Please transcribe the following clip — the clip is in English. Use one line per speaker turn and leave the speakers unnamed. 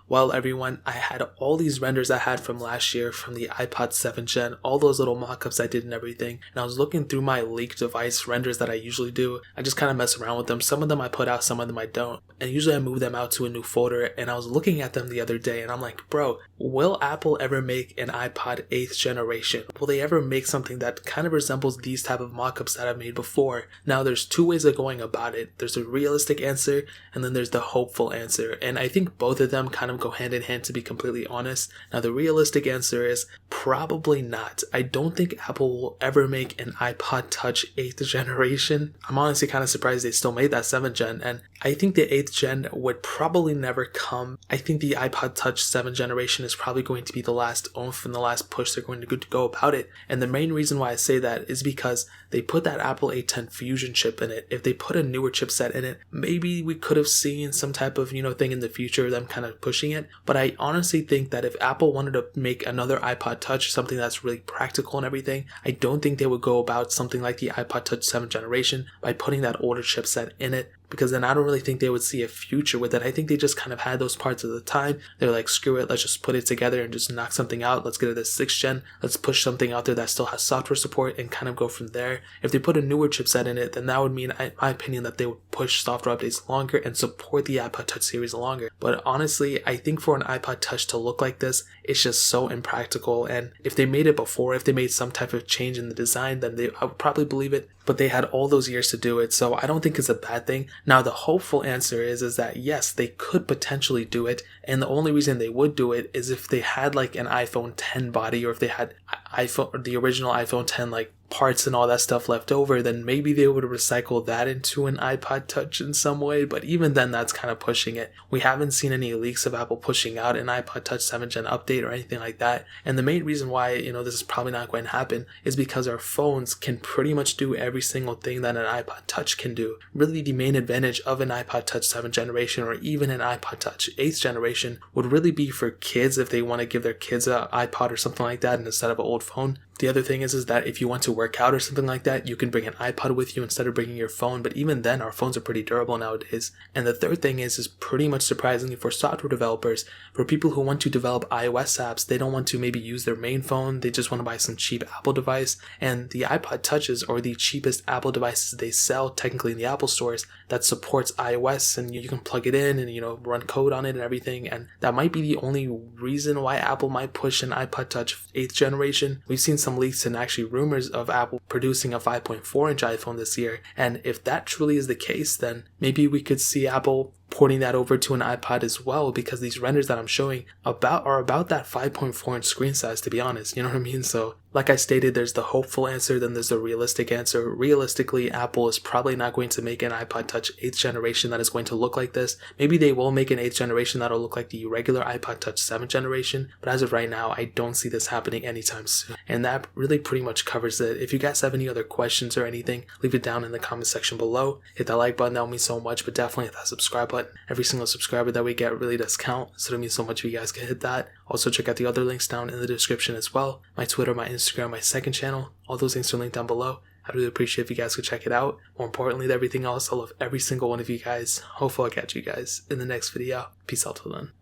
Well, everyone, I had all these renders I had from last year from the iPod 7 Gen, all those little mockups I did and everything, and I was looking through my leaked device renders that I usually do. I just kind of mess around with them. Some of them I put out, some of them I don't, and usually I move them out to a new folder, and I was looking at them the other day, and I'm like, bro, will Apple ever make an iPod 8th generation? Will they ever make something that kind of resembles these type of mockups that I've made before? Now, there's two ways of going about it. There's a realistic answer, and then there's the hopeful answer, and I think both of them kind of go hand in hand, to be completely honest. Now, the realistic answer is probably not. I don't think Apple will ever make an iPod Touch 8th generation. I'm honestly kind of surprised they still made that 7th gen, and I think the 8th gen would probably never come. I think the iPod Touch 7th generation is probably going to be the last oomph and the last push they're going to go about it. And the main reason why I say that is because they put that Apple A10 Fusion chip in it. If they put a newer chipset in it, maybe we could have seen some type of, thing in the future, them kind of pushing it. But I honestly think that if Apple wanted to make another iPod Touch, something that's really practical and everything, I don't think they would go about something like the iPod Touch 7th generation by putting that older chipset in it, because then I don't really think they would see a future with it. I think they just kind of had those parts at the time. They're like, screw it, let's just put it together and just knock something out. Let's get to the 6th gen. Let's push something out there that still has software support and kind of go from there. If they put a newer chipset in it, then that would mean, in my opinion, that they would push software updates longer and support the iPod Touch series longer. But honestly, I think for an iPod Touch to look like this, it's just so impractical. And if they made it before, if they made some type of change in the design, then I would probably believe it. But they had all those years to do it, so I don't think it's a bad thing. Now, the hopeful answer is that yes, they could potentially do it, and the only reason they would do it is if they had like an iPhone 10 body, or if they had the original iPhone 10 like parts and all that stuff left over, then maybe they would recycle that into an iPod Touch in some way. But even then, that's kind of pushing it. We haven't seen any leaks of Apple pushing out an iPod Touch 7th gen update or anything like that. And the main reason why, this is probably not going to happen is because our phones can pretty much do every single thing that an iPod Touch can do. Really, the main advantage of an iPod Touch 7th generation or even an iPod Touch 8th generation would really be for kids, if they want to give their kids an iPod or something like that instead of an old phone. The other thing is that if you want to work out or something like that, you can bring an iPod with you instead of bringing your phone. But even then, our phones are pretty durable nowadays. And the third thing is pretty much surprisingly for software developers, for people who want to develop iOS apps, they don't want to maybe use their main phone. They just want to buy some cheap Apple device. And the iPod Touches are the cheapest Apple devices they sell technically in the Apple stores that supports iOS, and you can plug it in and run code on it and everything. And that might be the only reason why Apple might push an iPod Touch 8th generation. We've seen some leaks and actually rumors of Apple producing a 5.4 inch iPhone this year, and if that truly is the case, then maybe we could see Apple porting that over to an iPod as well, because these renders that I'm showing are about that 5.4 inch screen size, to be honest. You know what I mean? So like I stated, there's the hopeful answer, then there's the realistic answer. Realistically, Apple is probably not going to make an iPod Touch 8th generation that is going to look like this. Maybe they will make an 8th generation that'll look like the regular iPod Touch 7th generation, but as of right now, I don't see this happening anytime soon. And that really pretty much covers it. If you guys have any other questions or anything, leave it down in the comment section below. Hit that like button, that would mean so much, but definitely hit that subscribe button. Every single subscriber that we get really does count, so it means so much if you guys can hit that. Also, check out the other links down in the description as well. My Twitter, my Instagram, my second channel, all those links are linked down below. I'd really appreciate if you guys could check it out. More importantly than everything else, I love every single one of you guys. Hopefully I'll catch you guys in the next video. Peace out till then.